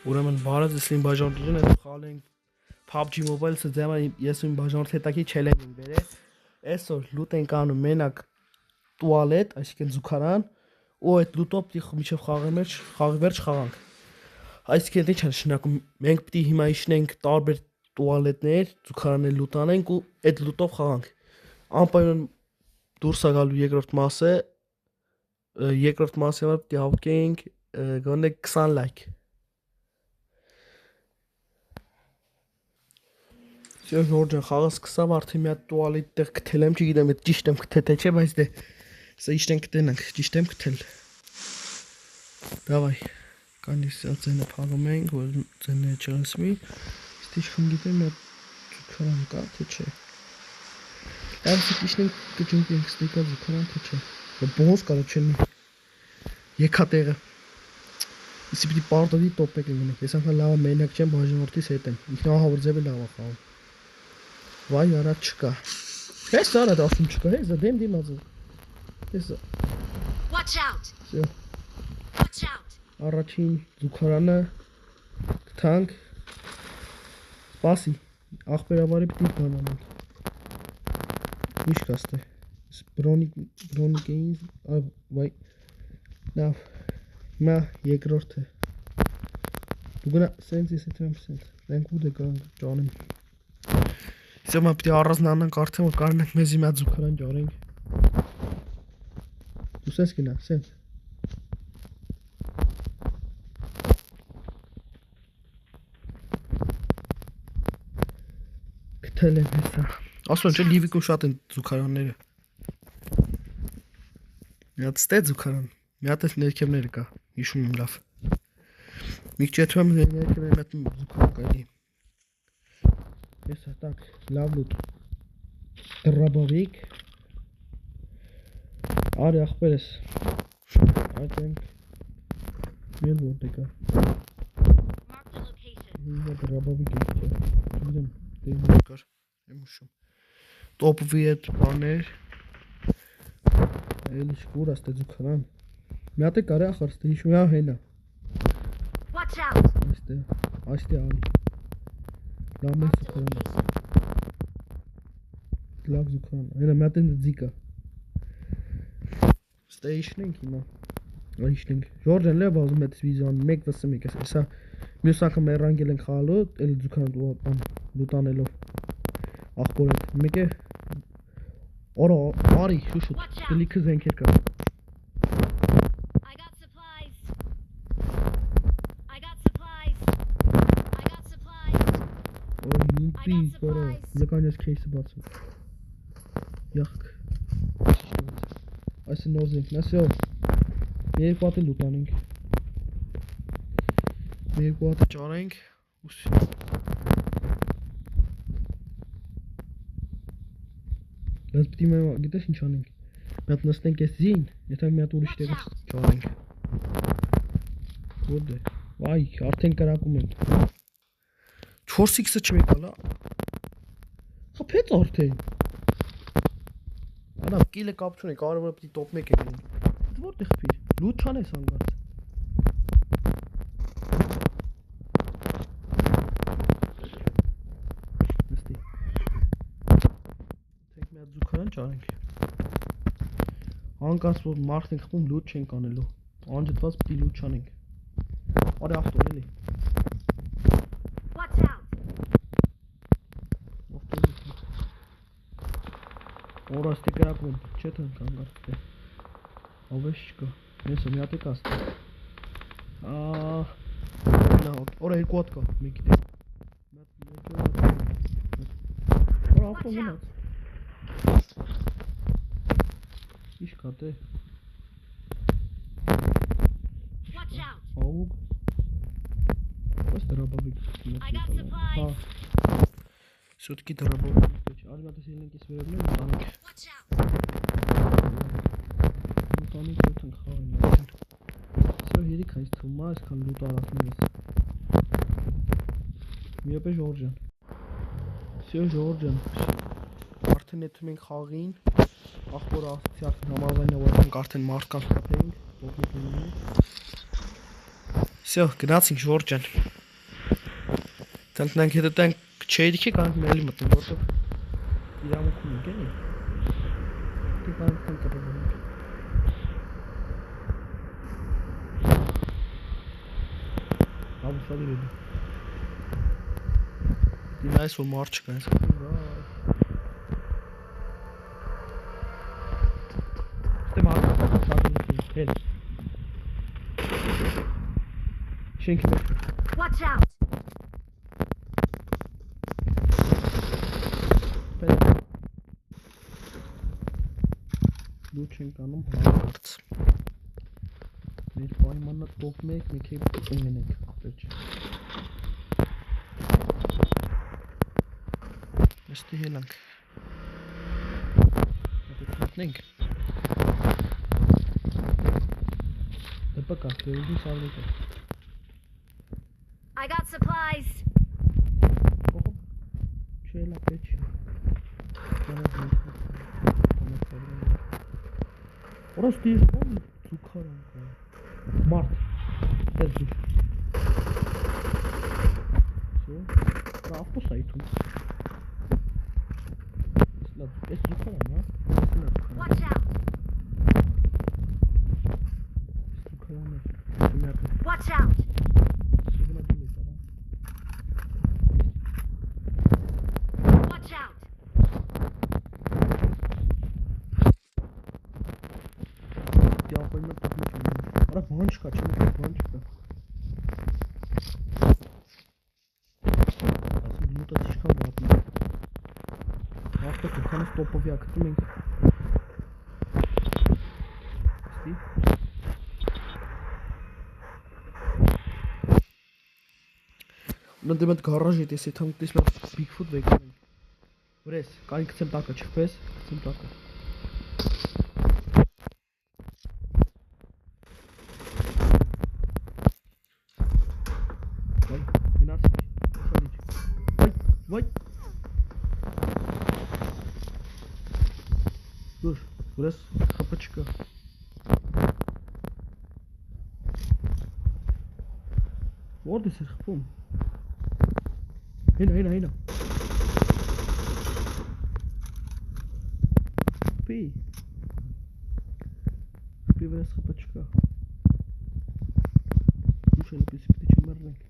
Ուրեմն բարև ձեզ իմ բաժանորդին եմ խաղալ ենք PUBG Mobile-ը ձեզ ես իմ բաժանորդի հետաքի challenge եմ բերել։ Այսօր լուտ ենք անում մենակ տուալետ, այսինքն զուգարան, ու այդ լուտով պիտի մինչև խաղի վերջ խաղանք։ Այսինքն ինչ է նշանակում, մենք պիտի հիմա իջնենք տարբեր տուալետներ, զուգարաններ լուտ անենք ու այդ լուտով խաղանք։ Անպայման դուրս է գալու երկրորդ մասը պիտի հավաքենք գոնե 20 լայք։ Սա Ժորժան խաղը սկսավ, արդեն մի հատ տուալետ տեղ գտել եմ, չգիտեմ այդ ճիշտ եմ գտել թե չէ, բայց դե սա իշտենք գտնենք, ճիշտ եմ գտել։ Դավայ, կանի սա ձենը փակում ենք, որ ձենը չլսվի։ Ստի չգիտեմ մի հատ զուգարան կա թե չէ։ Այսինքն իշտենք կճունկենք ստիկա զուգարան թե չէ։ Բոնուս կարա չեն։ Եկա տեղը։ Իսկ պիտի պարտադի տոպ եք ունենք։ Ես անգամ լավ մենակ չեմ, բաժանորդիս հետ եմ։ Ինքնահավոր ձևը լավ է խաղում։ Վայ առաջ չկա։ Հես արա դասում չկա, հես դեմ դիմաց։ Հես։ Watch out։ Всё։ Watch out։ Առաջին զուգարանը գտանք։ Սպասի, ախպերավարի պիտի բանանանք։ Ինչ կաստե։ Բրոնիկեին, վայ։ Լավ։ Հիմա երկրորդը։ Դու գնա սենց ես հետո եմ սենց։ Մենք ուդ է գանք ճանեմ։ Սա մա պիտի առանձնանանք արդեն որ կարողանանք մեզի մի հատ զուգարան ճարենք։ Դու սենց գնա, սենց։ Գտել եմ հեսա։ Ասում չէ լիվիկում շատ են զուգարանները։ Մի հատ ստե զուգարան։ Մի հատ էլ ներքևները կա, հիշում եմ լավ։ Մի քիչ հետո եմ ներքևները մոտ զուգարան կայլի։ Հեսա տակ, լավ լուտ։ Դրաբավիկ։ Արի ախպերս։ Այդ ենք։ Մեր որտե կա։ Mark the location։ Հիմա դրաբավիկ է, չէ։ Չգիտեմ, դե կար, եմ ուշում։ Տոպվի այդ բաներ։ Էլի շկուր աստե զուգարան։ Մի հատ է կարի ախր ստե հիշում եմ հենա։ Watch out։ Այստե անի։ Լավ մեծ զուգարան։ Լավ զուգարան։ Հենա մի հատ են ձիկա։ Ստե իշնենք հիմա։ Իշնենք։ Ժորժան լավ ասում ես վիզան 1.1 ես։ Հեսա մյուս անգամ երանգել ենք խաղալու, էլ զուգարան լուտանելով։ Ախպոր հետ։ Մեկը Օրո, արի, շուշուտ, դլիքը զենքեր կա։ I got supplies։ Օր յումպի, որո, եկան ես քեյսը բացում։ Յախք։ Այս է նոր զենքն, ասյո։ Երկու հատ է լուտանենք։ Երկու հատ է ճարենք, ուսի։ Լաց պիտի մեմ, գիտես ինչ անենք։ Մի հատ նստենք ես զին, եթե մի հատ ուրիշ տեղից ճարենք։ Ո՞րդ է։ Վայ, արդեն կրակում ենք։ 4x-ը չմեկալա։ Խփեց արդեն։ Արա կիլը կապ չունի, կարևորը պիտի տոպ 1 է լինի։ Որտե խփիր։ Լուտ չանես հանգած։ Նստի։ Թենք մի հատ զուգարան ճարենք։ Հանկած որ մարդ ենք խփում լուտ չենք անելու։ Անջատված պիտի լուտ չանենք։ Արի ավտո էլի։ Watch out։ Օրա ստի կրակում, չէ թե հանգած թե։ Ավեշ չկա, ես մի հատ է կաստը։ Նա, օրա երկու հատ կա, մի գիտե։ Օրա ավտո մնաց։ Ինչ կա թե։ Watch out։ Աուգ։ Ո՞ս դրաբավիկ։ I got supplies։ Սուտկի դրաբավիկ։ Արի մատես ելնենք ես վերևնեմ, տանենք։ Watch out։ Տանենք հետ ենք խաղին արդեն։ Սա երիք այս թումա, այսքան լուտ արածնում ես։ Միապե Ժորժան։ Սյո Ժորժան։ Արդեն եթում ենք խաղին։ Ախպորը ասացի արդեն համավայնը որ ենք արդեն մարդկանց խփենք, ողնիկ լինենք։ Всё, գնացինք Ժորժ ջան։ Տնտնանք հետո տանք չեյրիքի կանք մելի մտնենք, որտեղ իրավունք ունենք, էլի։ Դե կանք տպրում։ Աբուսալի վեդի։ Դի նայս որ մարդ չկա այս։ Ստե մարդ շատուլի հել։ Շենքի մեջ։ Watch out! Դու չենք անում հարց։ Մեր պայմանը տոպ 1 մեկ է ունենենք ապեջ։ Մեստի հելանք։ Ապեջ մտնենք։ Դեպա կա, դերուզի սարվեք է։ I got supplies! Կողում, չել ապեջ։ Որոս դիր ոն զուքարան կա։ Մարդ, ես դուր։ Սո, ավտոս այթում։ Ես զուքարան, հա? Watch out! Զուքարան է։ Watch out! Watch out! Я пойму, что ничего. Ара банчка, чему банчка? Ասում լուտը ինչքան վատնա։ Ավտոկը քան ստոպովյա գտնում ենք։ Ստի։ Նույն դեմդ գարաժի տեսի թամ տեսնա Bigfoot վեկան։ Վրես, կային գցեմ տակը, չպես, գցեմ տակը։ Վայ։ Դուր, վրես խապը չկա։ Որդ ես խպում։ Հենա։ Պի վրես խապը չկա։ Դուշ էլ պիսի պիտի չմեռնենք։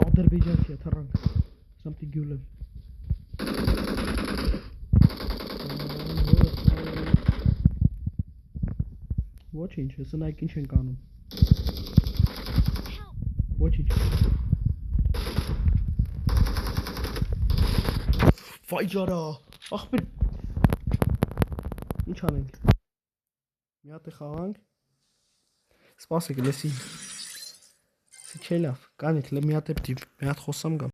Ադրբեջանցի է թռանք, սամտի գյուլեմ։ Ոչինչ, հեսը նայք ինչ ենք անում։ Ոչինչ։ Վայ ջարա, ախպեր։ Ինչ անենք։ Մի հատ է խաղանք։ Սպասեք, լեսի։ Չելավ, կանիք լե մի հատ էպտի, մի հատ խոսամ գամ։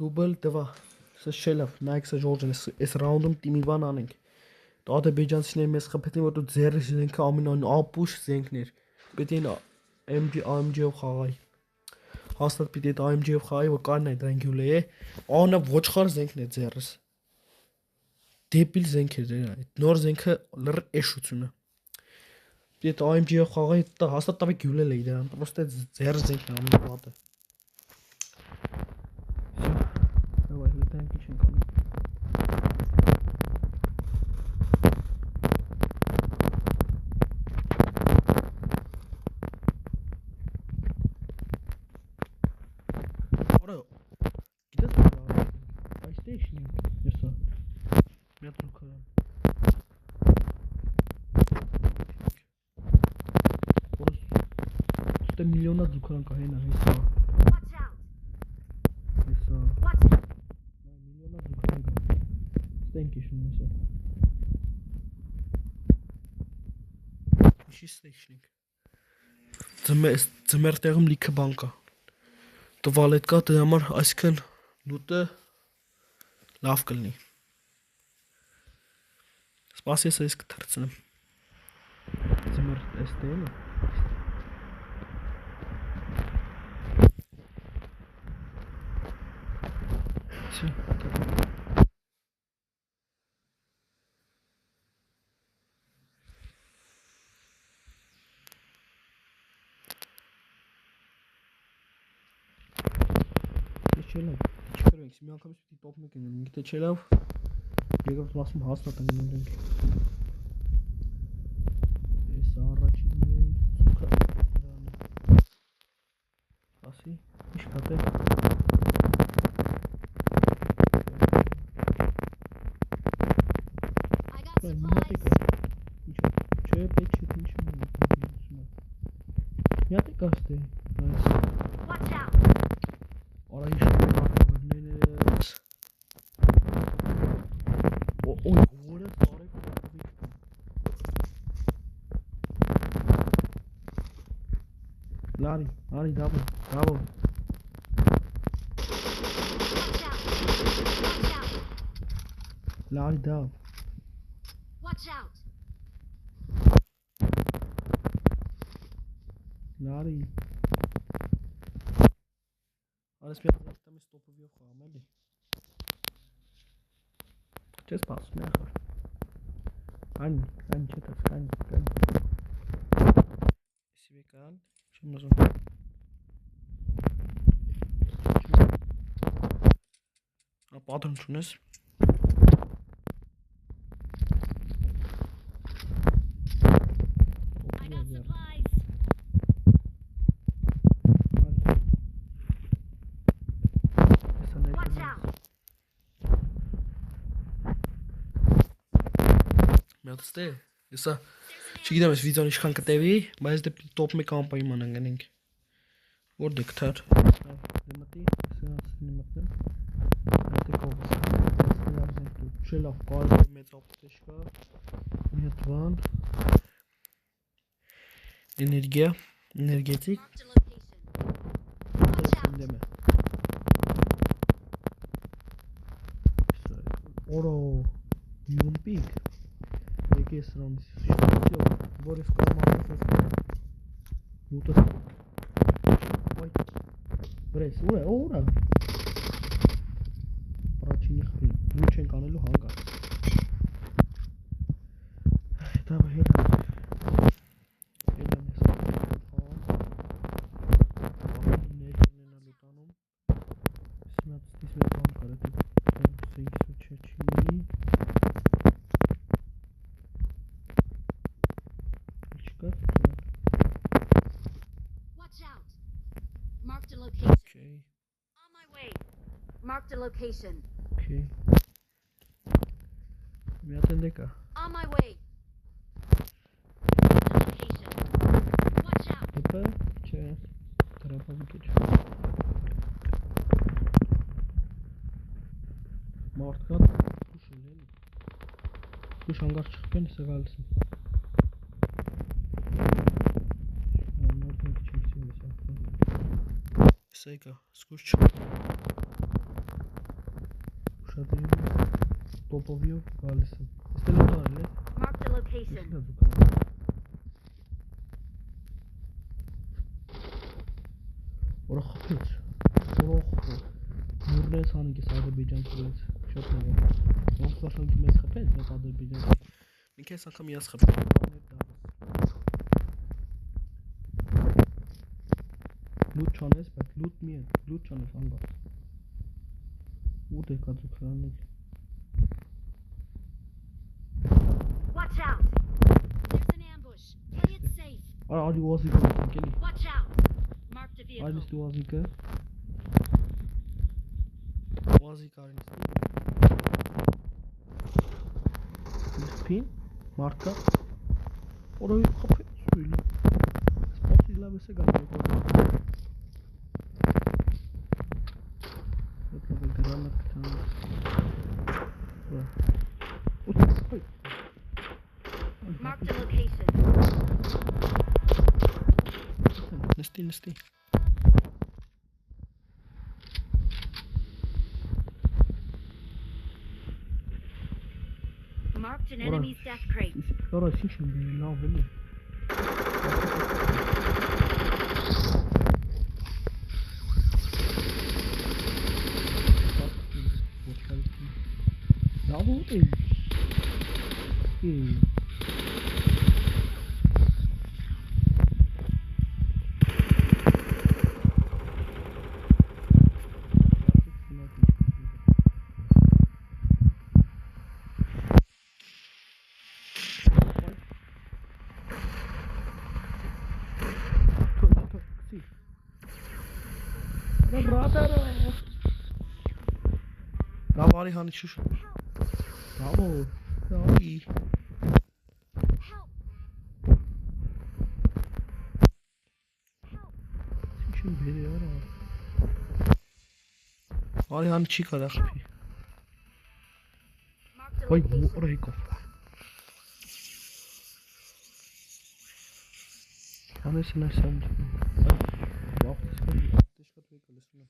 Դուբլ տվա, սս չելավ, նայք սա Ժորժն ես ռաունդում տիմիվան անենք։ Դու ադրբեջանցիների մեզ խփեցին, որ դու ձեռի զենքը ամենայն ապուշ զենքներ։ Պետք է AMG-ով խաղայի։ Հաստատ պիտի այդ AMG-ով խաղայի, որ կանն այդ ռենգյուլ է, անա ոչխար զենքն է ձեռս։ Դեպիլ զենք է դեր այդ, նոր զենքը լր էշությունը։ Պետք է AMG-ով խաղայի, հաստատ տավի գյուլել էի դրան, պրոստը ձեր զենքն է ամենավատը։ Давай, լետանք ինչ ենք անում։ Արա, գիտես որ այստեղ իշնենք, եսա, միատ զուքարան։ Որոս միլիոնա զուքարան կա հենա, հեսա։ Watch out! Հեսա։ Watch out! Միլիոնա զուքարան կա։ Ստենք իշնում հեսա։ Ինչի ստեյշնենք։ Ձմեր տեղում լիքը բան կա։ Տվալետ կա, դե համար այսքան լուտը լավ կլնի։ Սպասի ես այս կթրցնեմ։ Ձմեր այս տեղն է։ Всё, ենք, մի անգամից պիտի top 1 ենք, գիտե չէ լավ։ Երկրորդ մասում հաստատ ենք ունենք։ Էս առաջին մեր ցուկը դրան։ Ասի, ի՞նչ կատե։ I got supplies. Չէ, պետք չէ, ինչ ունեմ։ Մի հատ է կաստե։ Watch out. Արա իշ Ой, որը տարեք Լարի, դավո։ Watch out. Watch out. Լարի դավ։ Watch out. Լարի։ Արես մի հատ տամ ստոպովիով խաղամ էլի։ Չես պասում է ախր։ Կան չետաց, կան։ Եսի վեկալ, չեմ ուզում։ Պատրում չունես։ I got supplies. Watch out. Միատստե, եսա չգիտեմ ես վիդեոն ինչքան կտևի, բայց դե top 1 ամպայի մանան գնենք։ Որտե կթար։ Դեմտի, սենասնի մտնեմ։ Դե կողս։ Չէ լավ, կարելի մեծ ապտեշ կա։ Մի հատ բան։ Էներգետիկ։ Marked a location. Watch out. Դեմը։ Օրո, յումպիկ։ Եկե սրանից շփոթյո, որից կարողանաս ասել։ Ուտը։ Ոյ։ Բրես, ուրա։ Առաջինի խփի, լուչ ենք անելու հանգար։ Դա հելա։ Հելան ես։ Ներքնենա լուտանում։ Սմած բան կարա դու։ Սեյսը չեչի։ Watch out. Marked a location. Okay. On my way. Marked a location. Okay. Mi atende On my way. Marked a location. Watch out. Super. C'è. Troppo vicino. Mortka. Kushileli. Kush hangar çıkıpen ise kalsın. Mortka geçmişsin mesela. Seyka. Skuş çık. Kuşadayım. Topovio kalsın. İstedim var ne? Marked a location. İstedim. Ora xapet. Նուրնես հանի կես Ադրբեջան կուրեց, շատ նավա։ Ոնց վաշանքի մեզ խպեց, մեզ Ադրբեջան։ Մի կես անգամ ես խպեց, լուտ չանես, բայց լուտ մի են, լուտ չանես անգած։ Ուտ է կածուք հրանեք։ Watch out. There's an ambush. Play it safe. Արի ուազիկը մտենք էլի։ Watch out. Marked a Արի vehicle. նստի ուազիկը։ Ուազիկ արի նստի։ Նստին, մարդկա։ Օրոյ խապեց սույլը։ Սպասի լավ ես է գալ եկոր։ Ետլավ է գրալը կտան։ Marked a location. Նստի։ Marked an enemy's death crate. Ora ինչ եմ լավ էլի։ Լավ է։ Brother. Bravo Ali hani şu. Bravo. Ali. Help! Şimdi veriyor abi. Ali hani çıkar akpi. Marked a Vay bu location. orayı kop. Annesine sen. Bak çıkar. Çıkar ve kalesine.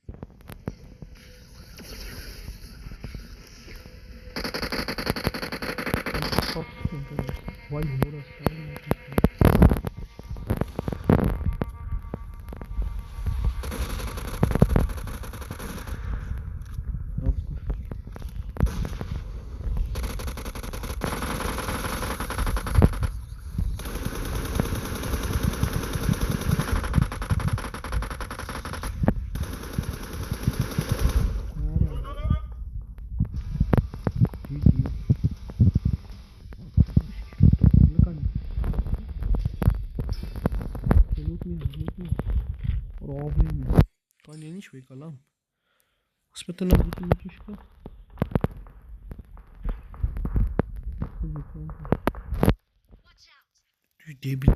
Vay burası. Конечно, выколам. Смотри на эту летучку. Watch out! Ты дебил.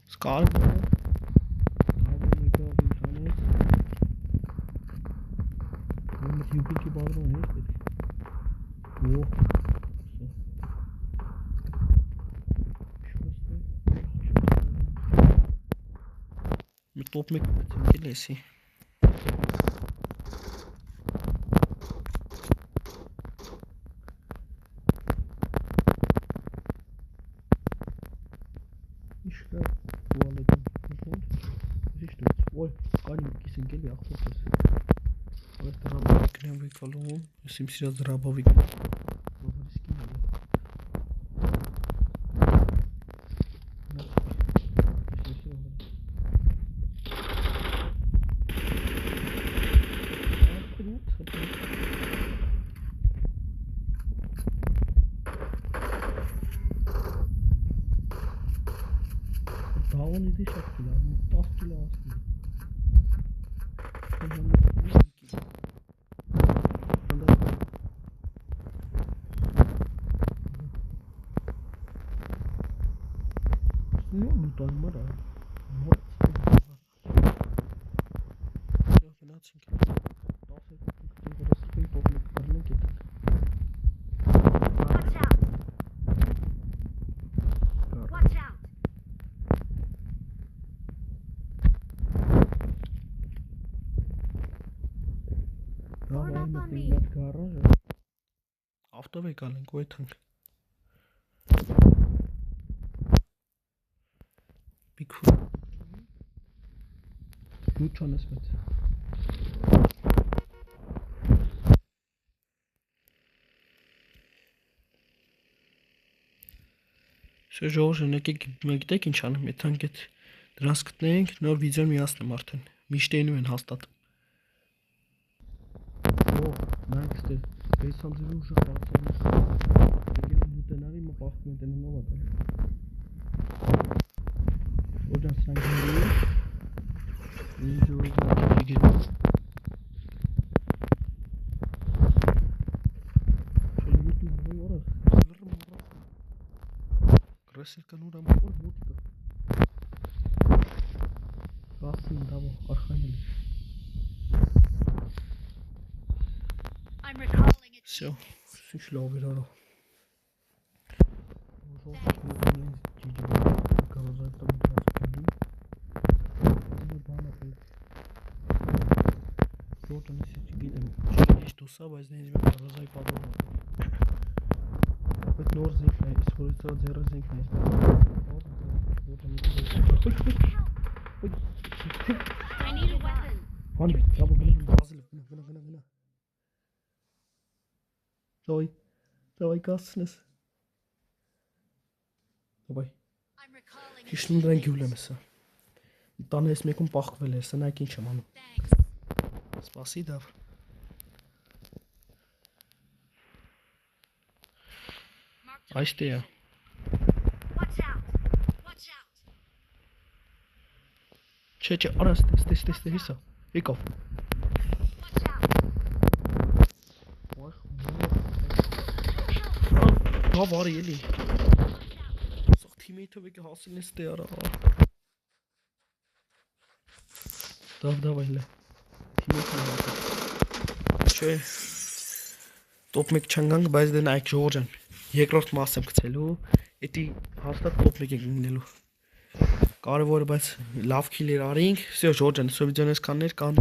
Скар. यूपी की बात रहा है वो मैं टॉप में के लिए ऐसे işte bu arada işte oy kani kesin geliyor aklıma evet drama bekleyen bir kalım simsiyaz drama bir Dağın idi şaktılar, muhtaçtılar aslında. Ne oldu mara? Ya fena çünkü. Nasıl burası bir public parlante ki. Watch out! Watch out! Form up on me. Автовекален кой танк. Bigfoot. Lütfen İsmet. Ժողովուրդ մեկ դեք ինչ անեմ, եթե անգետ դրանց գտնենք, նոր վիդեոն միացնեմ արդեն։ Միշտ էնում են հաստատ։ Օ, նայեք ստե, 500 ուժը խաղացան։ Եկել են ուտենարի մը պախտում են տենանով ատել։ Ոջան սրանքների ինձ ուզում եկել։ Շելուտի հոյ օրը, լրմ ուրա։ Գրասել կան ուրամ օր մոտիկը։ Կասին դավո, արխայնել։ I'm recalling it. Всё, ինչ լավ էր արա։ Դուսա, բայց նենց մի կարոզայի պատում է։ Այդ նոր զինքն է, իսկ որ իցա ձերը զինքն է։ I need a weapon. Հանի, դավո գնա, բազել, գնա։ Давай կասնես։ Давай։ I'm recalling it. Հիշնում դրան գյուլեմ էսա։ Տանը ես մեկում պախկվել է, սնայք ինչ եմ անում։ Thanks. Սպասի դավ։ Marked a Այստե է։ Watch out! Watch out! Չէ, արա, ստես, հիսա։ Եկավ։ Watch out. Դա վարի էլի։ Սա թիմեյթը եկե հասին էստե արա։ Դավ այլ է։ Թիմեյթը հասա։ Չէ։ Top 1 չանգանք, բայց դե նայեք Ժողովրան։ Երկրորդ մաս եմ գցելու, էդի հաստատ top 1 ենք լինելու։ Կարևորը բայց լավ քիլեր արինք, всё Ժողովրան, սո վիդեոն էսքաններ կան։